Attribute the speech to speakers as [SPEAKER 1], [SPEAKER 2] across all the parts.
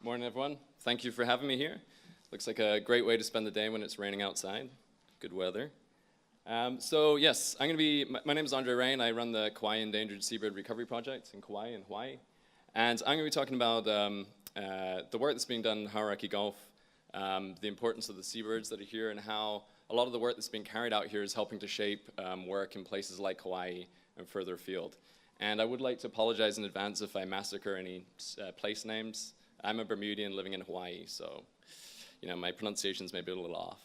[SPEAKER 1] Morning, everyone. Thank you for having me here. Looks like a great way to spend the day when it's raining outside. Good weather. So yes, my name is Andre Raine. I run the Kaua'i Endangered Seabird Recovery Project in Kauai in Hawaii. And I'm going to be talking about the work that's being done in Hauraki Gulf, the importance of the seabirds that are here, and how a lot of the work that's being carried out here is helping to shape work in places like Kauai and further afield. And I would like to apologize in advance if I massacre any place names. I'm a Bermudian living in Hawaii, so my pronunciations may be a little off.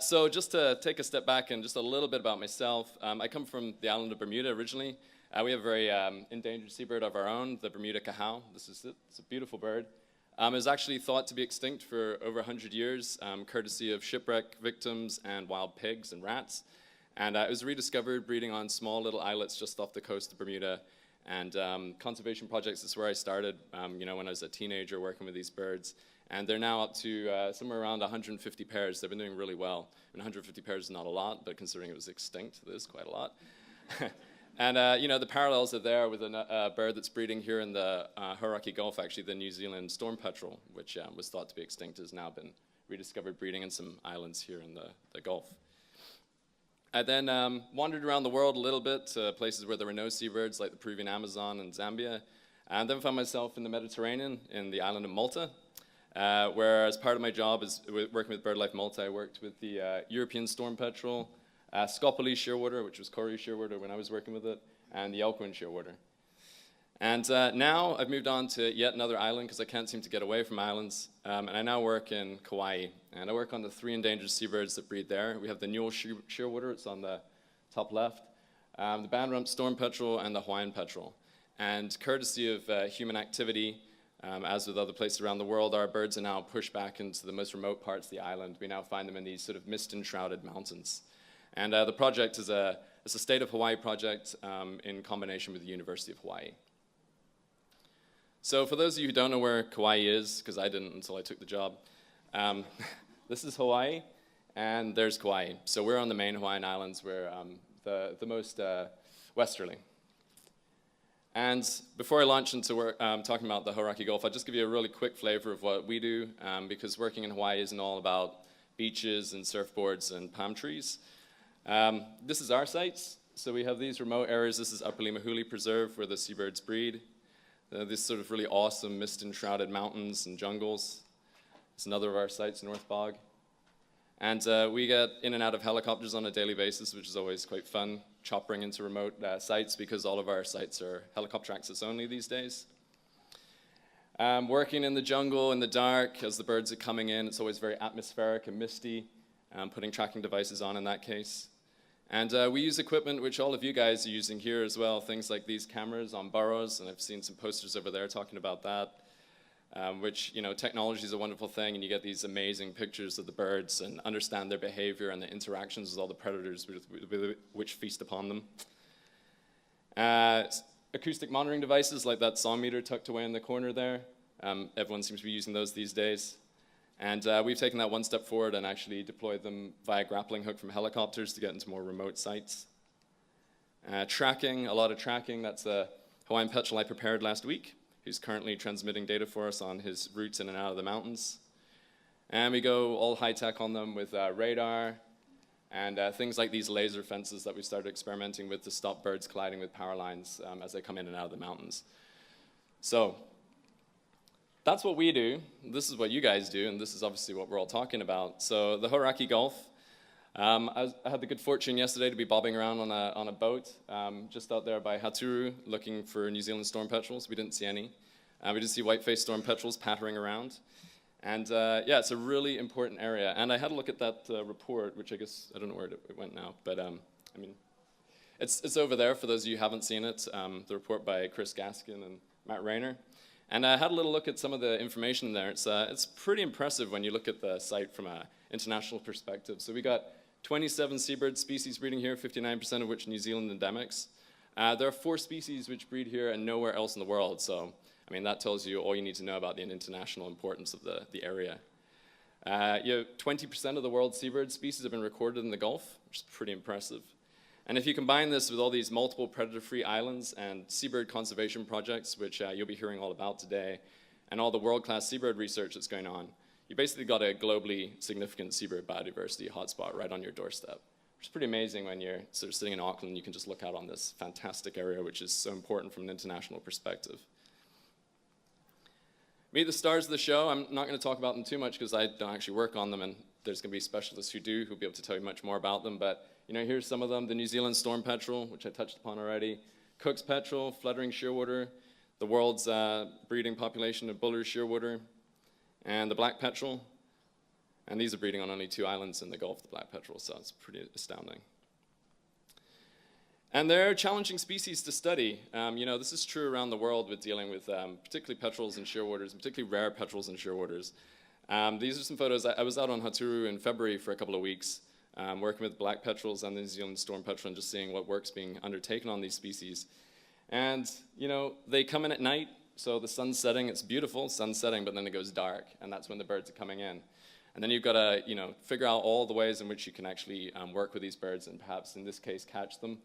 [SPEAKER 1] So just to take a step back and just a little bit about myself, I come from the island of Bermuda originally. We have a very endangered seabird of our own, the Bermuda cahau. This is it. It's a beautiful bird. It was actually thought to be extinct for over 100 years, courtesy of shipwreck victims and wild pigs and rats. And it was rediscovered breeding on small little islets just off the coast of Bermuda. And Conservation Projects is where I started, when I was a teenager working with these birds. And they're now up to somewhere around 150 pairs. They've been doing really well. 150 pairs is not a lot, but considering it was extinct, it is quite a lot. And the parallels are there with a bird that's breeding here in the Hauraki Gulf, actually, the New Zealand storm petrel, which was thought to be extinct, has now been rediscovered breeding in some islands here in the Gulf. I then wandered around the world a little bit to places where there were no seabirds, like the Peruvian Amazon and Zambia, and then found myself in the Mediterranean, in the island of Malta, where as part of my job is working with BirdLife Malta, I worked with the European storm petrel, Scopoli shearwater, which was Cory shearwater when I was working with it, and the Elkwin shearwater. And now I've moved on to yet another island because I can't seem to get away from islands. And I now work in Kauai. And I work on the 3 endangered seabirds that breed there. We have the Newell shearwater, it's on the top left, the Band-rump storm petrel, and the Hawaiian petrel. And courtesy of human activity, as with other places around the world, our birds are now pushed back into the most remote parts of the island. We now find them in these sort of mist-enshrouded mountains. And the project is a State of Hawaii project in combination with the University of Hawaii. So for those of you who don't know where Kauai is, because I didn't until I took the job, this is Hawaii, and there's Kauai. So we're on the main Hawaiian Islands. We're the most westerly. And before I launch into talking about the Hauraki Gulf, I'll just give you a really quick flavor of what we do, because working in Hawaii isn't all about beaches and surfboards and palm trees. This is our sites. So we have these remote areas. This is Upper Limahuli Preserve, where the seabirds breed. This sort of really awesome mist-enshrouded mountains and jungles. It's another of our sites, North Bog. And we get in and out of helicopters on a daily basis, which is always quite fun, choppering into remote sites because all of our sites are helicopter access only these days. Working in the jungle in the dark as the birds are coming in, it's always very atmospheric and misty, putting tracking devices on in that case. And we use equipment which all of you guys are using here as well, things like these cameras on burrows, and I've seen some posters over there talking about that, which, technology is a wonderful thing, and you get these amazing pictures of the birds and understand their behavior and the interactions with all the predators which feast upon them. Acoustic monitoring devices like that song meter tucked away in the corner there. Everyone seems to be using those these days. And we've taken that one step forward and actually deployed them via grappling hook from helicopters to get into more remote sites. Tracking, a lot of tracking. That's a Hawaiian petrel I prepared last week, who's currently transmitting data for us on his routes in and out of the mountains. And we go all high-tech on them with radar and things like these laser fences that we started experimenting with to stop birds colliding with power lines as they come in and out of the mountains. So that's what we do. This is what you guys do, and this is obviously what we're all talking about. So the Hauraki Gulf, I had the good fortune yesterday to be bobbing around on a boat just out there by Haturu looking for New Zealand storm petrels. We didn't see any. We did see white-faced storm petrels pattering around. And it's a really important area. And I had a look at that report, which I guess, I don't know where it went now, but it's over there for those of you who haven't seen it, the report by Chris Gaskin and Matt Rayner. And I had a little look at some of the information in there. It's pretty impressive when you look at the site from an international perspective. So we got 27 seabird species breeding here, 59% of which New Zealand endemics. There are 4 species which breed here and nowhere else in the world. So, that tells you all you need to know about the international importance of the area. 20% of the world's seabird species have been recorded in the Gulf, which is pretty impressive. And if you combine this with all these multiple predator-free islands and seabird conservation projects, which you'll be hearing all about today, and all the world-class seabird research that's going on, you basically got a globally significant seabird biodiversity hotspot right on your doorstep, which is pretty amazing when you're sort of sitting in Auckland. You can just look out on this fantastic area, which is so important from an international perspective. Meet the stars of the show. I'm not going to talk about them too much because I don't actually work on them, and there's going to be specialists who do who'll be able to tell you much more about them. But here's some of them: the New Zealand storm petrel, which I touched upon already, Cook's petrel, fluttering shearwater, the world's breeding population of buller shearwater, and the black petrel. And these are breeding on only 2 islands in the Gulf, the black petrel, so it's pretty astounding. And they're challenging species to study. This is true around the world with dealing with particularly petrels and shearwaters, particularly rare petrels and shearwaters. These are some photos. I was out on Hauturu in February for a couple of weeks, working with black petrels and the New Zealand storm petrel and just seeing what work's being undertaken on these species. And, they come in at night, so the sun's setting, it's beautiful, sun's setting, but then it goes dark, and that's when the birds are coming in. And then you've got to, figure out all the ways in which you can actually work with these birds and perhaps, in this case, catch them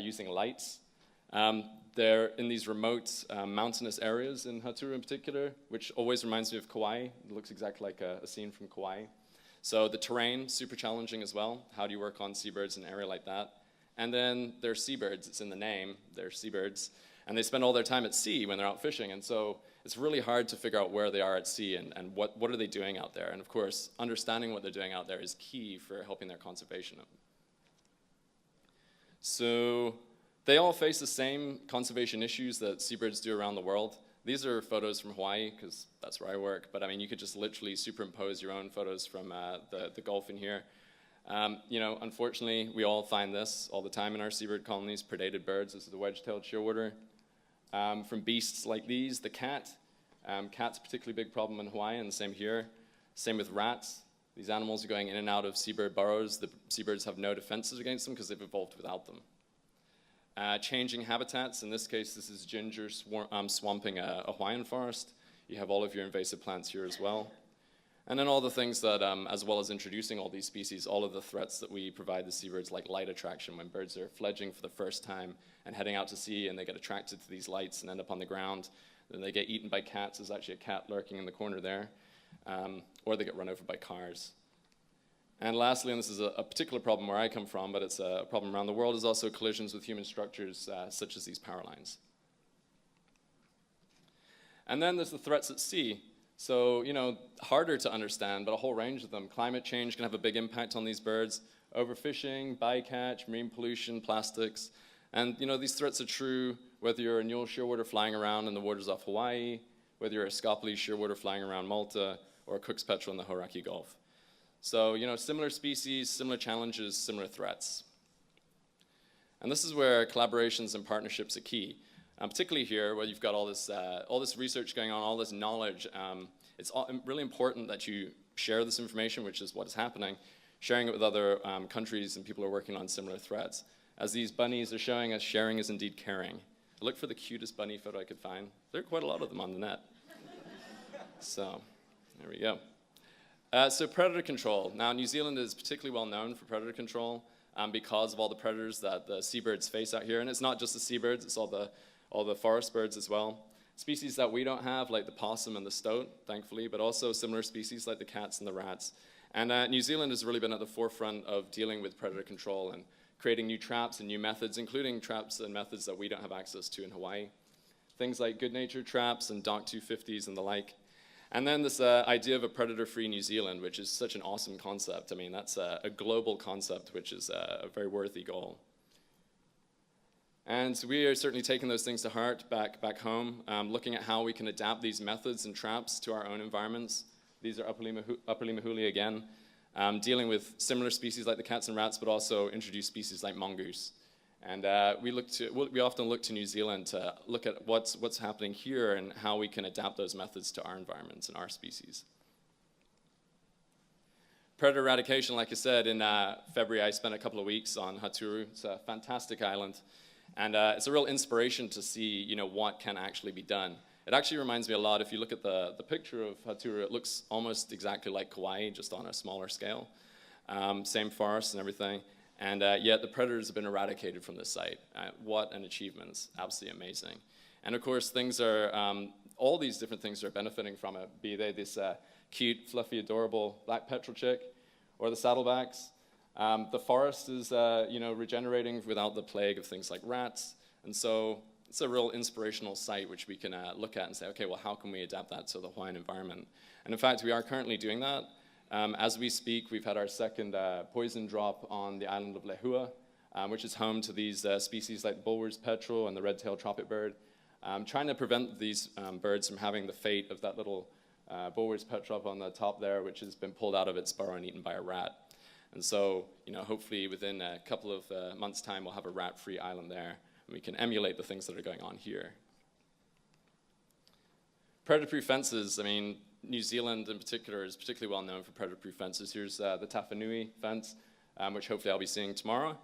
[SPEAKER 1] using lights. They're in these remote mountainous areas in Hauturu in particular, which always reminds me of Kauai. It looks exactly like a scene from Kauai. So the terrain, super challenging as well. How do you work on seabirds in an area like that? And then they're seabirds, it's in the name, they're seabirds. And they spend all their time at sea when they're out fishing. And so it's really hard to figure out where they are at sea and what are they doing out there. And of course, understanding what they're doing out there is key for helping their conservation. So they all face the same conservation issues that seabirds do around the world. These are photos from Hawaii, because that's where I work. But I mean, you could just literally superimpose your own photos from the Gulf in here. Unfortunately, we all find this all the time in our seabird colonies, predated birds. This is the wedge-tailed shearwater. From beasts like these, the cat. Cat's a particularly big problem in Hawaii, and the same here. Same with rats. These animals are going in and out of seabird burrows. The seabirds have no defenses against them because they've evolved without them. Changing habitats. In this case, this is ginger swamping a Hawaiian forest. You have all of your invasive plants here as well. And then all the things that, as well as introducing all these species, all of the threats that we provide the seabirds, like light attraction, when birds are fledging for the first time and heading out to sea and they get attracted to these lights and end up on the ground. Then they get eaten by cats. There's actually a cat lurking in the corner there. Or they get run over by cars. And lastly, and this is a particular problem where I come from, but it's a problem around the world, is also collisions with human structures such as these power lines. And then there's the threats at sea. So, harder to understand, but a whole range of them. Climate change can have a big impact on these birds. Overfishing, bycatch, marine pollution, plastics. And, these threats are true whether you're a Newell shearwater flying around in the waters off Hawaii, whether you're a Scopely shearwater flying around Malta, or a Cook's petrel in the Hauraki Gulf. So, similar species, similar challenges, similar threats. And this is where collaborations and partnerships are key. Particularly here, where you've got all this research going on, all this knowledge. It's really important that you share this information, which is what is happening, sharing it with other countries and people who are working on similar threats. As these bunnies are showing us, sharing is indeed caring. I looked for the cutest bunny photo I could find. There are quite a lot of them on the net. So, there we go. So predator control. Now, New Zealand is particularly well known for predator control because of all the predators that the seabirds face out here. And it's not just the seabirds, it's all the forest birds as well. Species that we don't have, like the possum and the stoat, thankfully, but also similar species like the cats and the rats. And New Zealand has really been at the forefront of dealing with predator control and creating new traps and new methods, including traps and methods that we don't have access to in Hawaii. Things like good-natured traps and Dock 250s and the like. And then this idea of a predator-free New Zealand, which is such an awesome concept. I mean, that's a global concept, which is a very worthy goal. And so we are certainly taking those things to heart back home, looking at how we can adapt these methods and traps to our own environments. These are Upper Limahuli again, dealing with similar species like the cats and rats, but also introduce species like mongoose. And we often look to New Zealand to look at what's happening here and how we can adapt those methods to our environments and our species. Predator eradication, like I said, in February I spent a couple of weeks on Hauturu. It's a fantastic island. And it's a real inspiration to see, what can actually be done. It actually reminds me a lot, if you look at the picture of Hauturu, it looks almost exactly like Kauai, just on a smaller scale. Same forests and everything. And yet the predators have been eradicated from this site. What an achievement. It's absolutely amazing. And of course, things are, all these different things are benefiting from it, be they this cute, fluffy, adorable black petrel chick, or the saddlebacks. The forest is regenerating without the plague of things like rats. And so it's a real inspirational site which we can look at and say, okay, well, how can we adapt that to the Hawaiian environment? And in fact, we are currently doing that. As we speak, we've had our second poison drop on the island of Lehua, which is home to these species like Bulwer's petrel and the red-tailed tropic bird. Trying to prevent these birds from having the fate of that little Bulwer's petrel up on the top there, which has been pulled out of its burrow and eaten by a rat. And so, hopefully within a couple of months' time, we'll have a rat-free island there, and we can emulate the things that are going on here. Predator-proof fences, I mean, New Zealand in particular is particularly well known for predator-proof fences. Here's the Tafanui fence, which hopefully I'll be seeing tomorrow.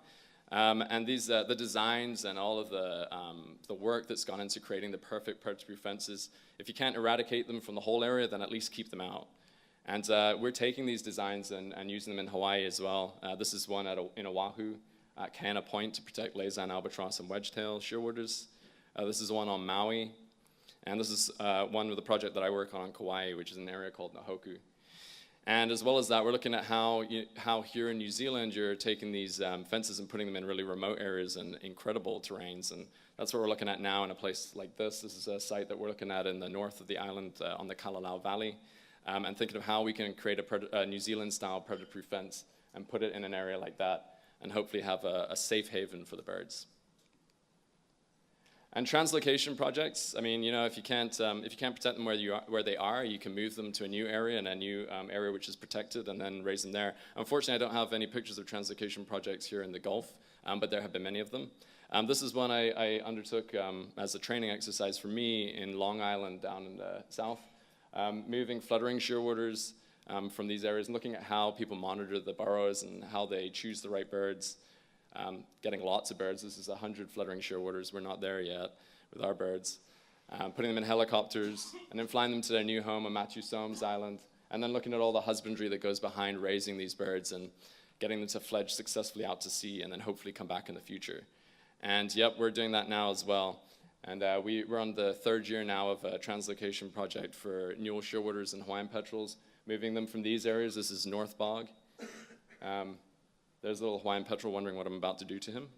[SPEAKER 1] And these, the designs and all of the work that's gone into creating the perfect predator-proof fences, if you can't eradicate them from the whole area, then at least keep them out. And we're taking these designs and using them in Hawaii as well. This is one in Oahu at Kaena Point to protect Laysan albatross and wedge-tail shearwaters. This is one on Maui. And this is one with the project that I work on Kauai, which is an area called Nahoku. And as well as that, we're looking at how here in New Zealand you're taking these fences and putting them in really remote areas and incredible terrains. And that's what we're looking at now in a place like this. This is a site that we're looking at in the north of the island on the Kalalau Valley. And thinking of how we can create a New Zealand-style predator-proof fence and put it in an area like that and hopefully have a safe haven for the birds. And translocation projects, I mean, if you can't protect them where they are, you can move them to a new area and a new area which is protected and then raise them there. Unfortunately, I don't have any pictures of translocation projects here in the Gulf, but there have been many of them. This is one I undertook as a training exercise for me in Long Island down in the south, moving fluttering shearwaters from these areas and looking at how people monitor the burrows and how they choose the right birds. Getting lots of birds. This is 100 fluttering shearwaters. We're not there yet with our birds. Putting them in helicopters and then flying them to their new home on Matthew Soames Island, and then looking at all the husbandry that goes behind raising these birds and getting them to fledge successfully out to sea and then hopefully come back in the future. And yep, we're doing that now as well. And we're on the third year now of a translocation project for Newell shearwaters and Hawaiian petrels, moving them from these areas. This is North Bog. There's a little Hawaiian petrel wondering what I'm about to do to him.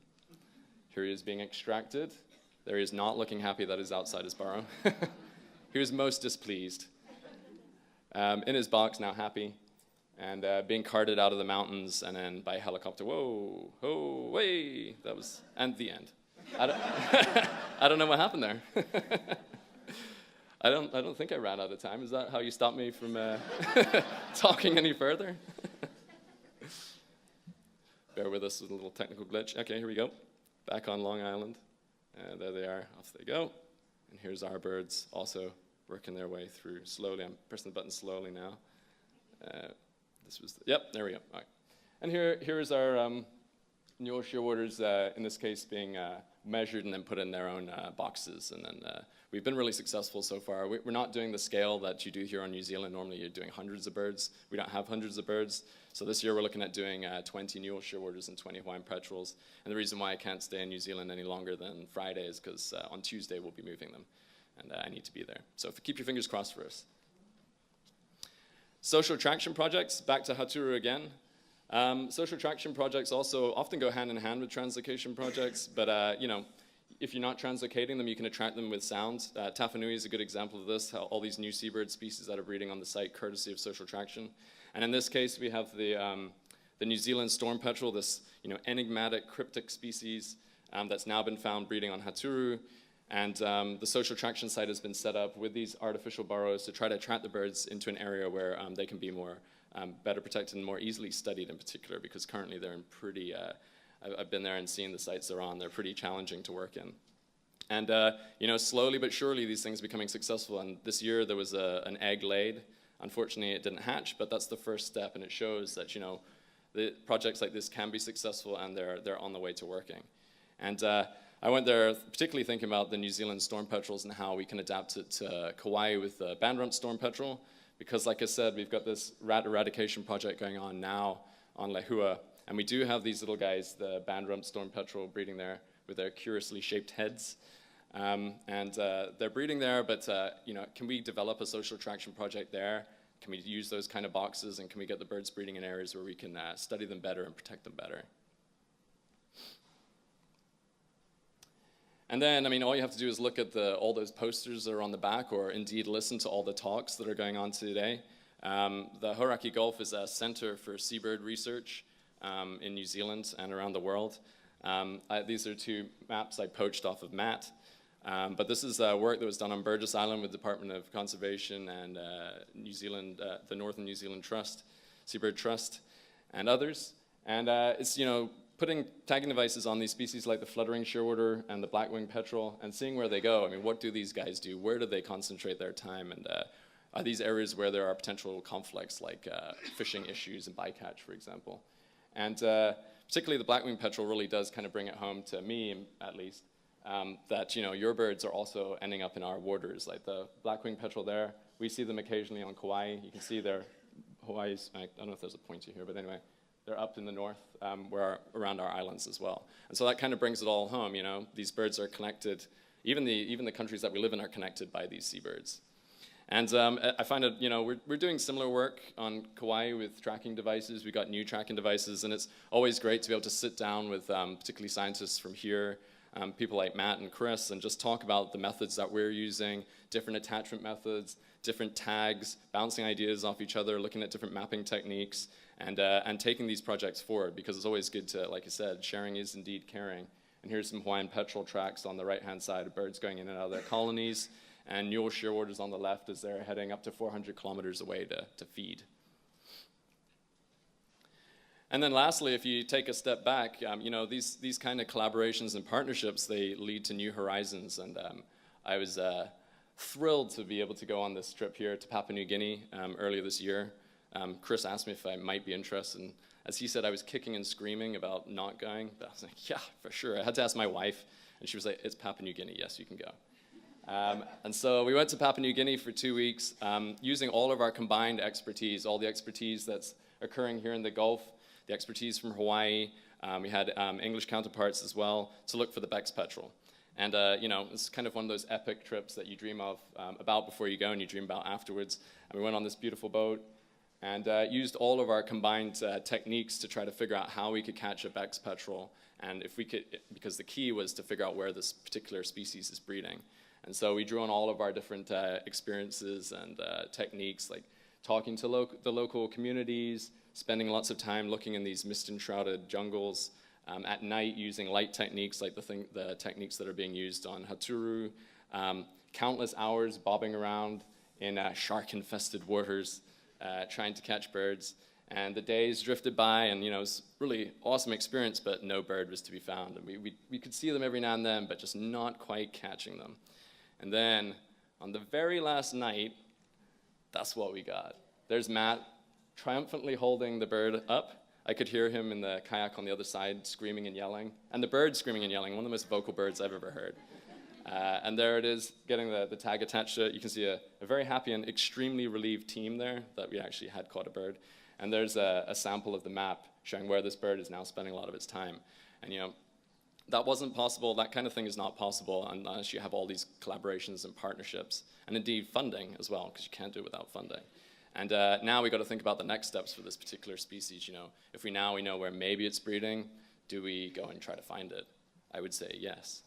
[SPEAKER 1] Here he is being extracted. There he is not looking happy that he's outside his burrow. He was most displeased. In his box, now happy, and being carted out of the mountains and then by helicopter. Whoa, oh, way. That was, and the end. I don't know what happened there. I don't think I ran out of time. Is that how you stopped me from talking any further? Bear with us with a little technical glitch. Okay, here we go. Back on Long Island. And there they are. Off they go. And here's our birds also working their way through slowly. I'm pressing the button slowly now. Yep, there we go. All right. And here is our Newell shearwaters, in this case, being measured and then put in their own boxes. And then we've been really successful so far. We're not doing the scale that you do here on New Zealand. Normally you're doing hundreds of birds. We don't have hundreds of birds. So this year we're looking at doing 20 Newell shearwaters and 20 Hawaiian petrels. And the reason why I can't stay in New Zealand any longer than Friday is because on Tuesday we'll be moving them. And I need to be there. So keep your fingers crossed for us. Social attraction projects, back to Haturu again. Social attraction projects also often go hand in hand with translocation projects, but if you're not translocating them, you can attract them with sound. Tafanui is a good example of this, how all these new seabird species that are breeding on the site courtesy of social attraction. And in this case, we have the New Zealand storm petrel, this enigmatic, cryptic species that's now been found breeding on Haturu. And the social attraction site has been set up with these artificial burrows to try to attract the birds into an area where they can be more better protected and more easily studied in particular, because currently they're in pretty, I've been there and seen the sites they're on, they're pretty challenging to work in. And slowly but surely these things are becoming successful, and this year there was an egg laid. Unfortunately it didn't hatch, but that's the first step, and it shows that the projects like this can be successful and they're on the way to working. And I went there particularly thinking about the New Zealand storm petrels and how we can adapt it to Kauai with the band-rump storm petrel. Because like I said, we've got this rat eradication project going on now on Lehua, And we do have these little guys, the band-rump storm petrel, breeding there with their curiously shaped heads. They're breeding there, but can we develop a social attraction project there? Can we use those kind of boxes, and can we get the birds breeding in areas where we can study them better and protect them better? And then, all you have to do is look at all those posters that are on the back, or indeed listen to all the talks that are going on today. The Hauraki Gulf is a center for seabird research in New Zealand and around the world. These are two maps I poached off of Matt. But this is work that was done on Burgess Island with the Department of Conservation and New Zealand, the Northern New Zealand Trust, Seabird Trust, and others. And it's, tagging devices on these species like the fluttering shearwater and the black-winged petrel and seeing where they go. What do these guys do? Where do they concentrate their time? And are these areas where there are potential conflicts like fishing issues and bycatch, for example? And particularly the black-winged petrel really does kind of bring it home to me, at least, that your birds are also ending up in our waters. Like the black-winged petrel there, we see them occasionally on Kauai. You can see Hawaii's, I don't know if there's a pointer here, but anyway, they're up in the north, around our islands as well. And so that kind of brings it all home. These birds are connected. Even the countries that we live in are connected by these seabirds. And I find it, we're doing similar work on Kauai with tracking devices. We got new tracking devices, and it's always great to be able to sit down with particularly scientists from here, people like Matt and Chris, and just talk about the methods that we're using, different attachment methods, different tags, bouncing ideas off each other, looking at different mapping techniques, and taking these projects forward, because it's always good to, like I said, sharing is indeed caring. And here's some Hawaiian petrel tracks on the right-hand side of birds going in and out of their colonies, and mule shearwaters on the left as they're heading up to 400 kilometers away to feed. And then lastly, if you take a step back, these kind of collaborations and partnerships, they lead to new horizons. And I was thrilled to be able to go on this trip here to Papua New Guinea earlier this year. Chris asked me if I might be interested, and as he said, I was kicking and screaming about not going, but I was like, yeah, for sure. I had to ask my wife, and she was like, it's Papua New Guinea, yes, you can go. And so we went to Papua New Guinea for 2 weeks, using all of our combined expertise, all the expertise that's occurring here in the Gulf, the expertise from Hawaii. We had English counterparts as well to look for the Beck's petrel. And it's kind of one of those epic trips that you dream of about before you go, and you dream about afterwards. And we went on this beautiful boat and used all of our combined techniques to try to figure out how we could catch a Beck's petrel, and if we could, because the key was to figure out where this particular species is breeding. And so we drew on all of our different experiences and techniques, like talking to the local communities, spending lots of time looking in these mist-enshrouded jungles, at night using light techniques like the techniques that are being used on Haturu, countless hours bobbing around in shark-infested waters, trying to catch birds. And the days drifted by, and it was a really awesome experience, but no bird was to be found. And we could see them every now and then, but just not quite catching them. And then, on the very last night, that's what we got. There's Matt triumphantly holding the bird up. I could hear him in the kayak on the other side screaming and yelling. And the bird screaming and yelling, one of the most vocal birds I've ever heard. And there it is, getting the tag attached to it. You can see a very happy and extremely relieved team there that we actually had caught a bird. And there's a sample of the map showing where this bird is now spending a lot of its time. And that wasn't possible. That kind of thing is not possible unless you have all these collaborations and partnerships, and indeed funding as well, because you can't do it without funding. And now we've got to think about the next steps for this particular species. If we know where maybe it's breeding, do we go and try to find it? I would say yes.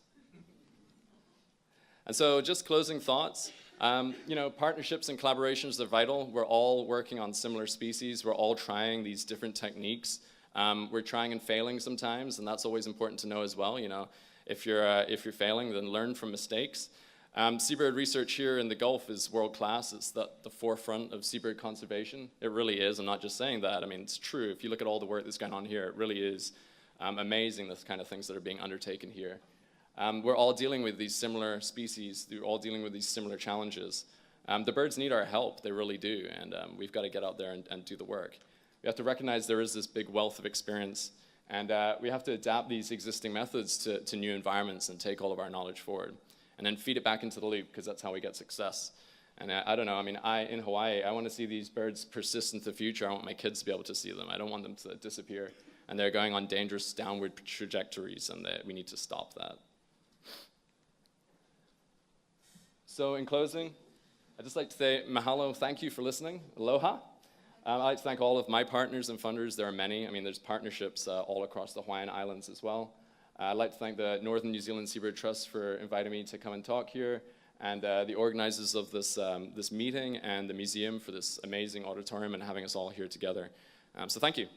[SPEAKER 1] And so just closing thoughts, partnerships and collaborations are vital. We're all working on similar species. We're all trying these different techniques. We're trying and failing sometimes, and that's always important to know as well. If you're failing, then learn from mistakes. Seabird research here in the Gulf is world class. It's the forefront of seabird conservation. It really is. I'm not just saying that. It's true. If you look at all the work that's going on here, it really is amazing, the kind of things that are being undertaken here. We're all dealing with these similar species. We're all dealing with these similar challenges. The birds need our help. They really do. And we've got to get out there and do the work. We have to recognize there is this big wealth of experience, and we have to adapt these existing methods to new environments and take all of our knowledge forward, and then feed it back into the loop, because that's how we get success. And I don't know, in Hawaii, I want to see these birds persist into the future. I want my kids to be able to see them. I don't want them to disappear. and they're going on dangerous downward trajectories, and we need to stop that. So in closing, I'd just like to say mahalo, thank you for listening, aloha. I'd like to thank all of my partners and funders. There are many. I mean, there's partnerships all across the Hawaiian Islands as well. I'd like to thank the Northern New Zealand Seabird Trust for inviting me to come and talk here, and the organizers of this meeting and the museum for this amazing auditorium and having us all here together. So thank you.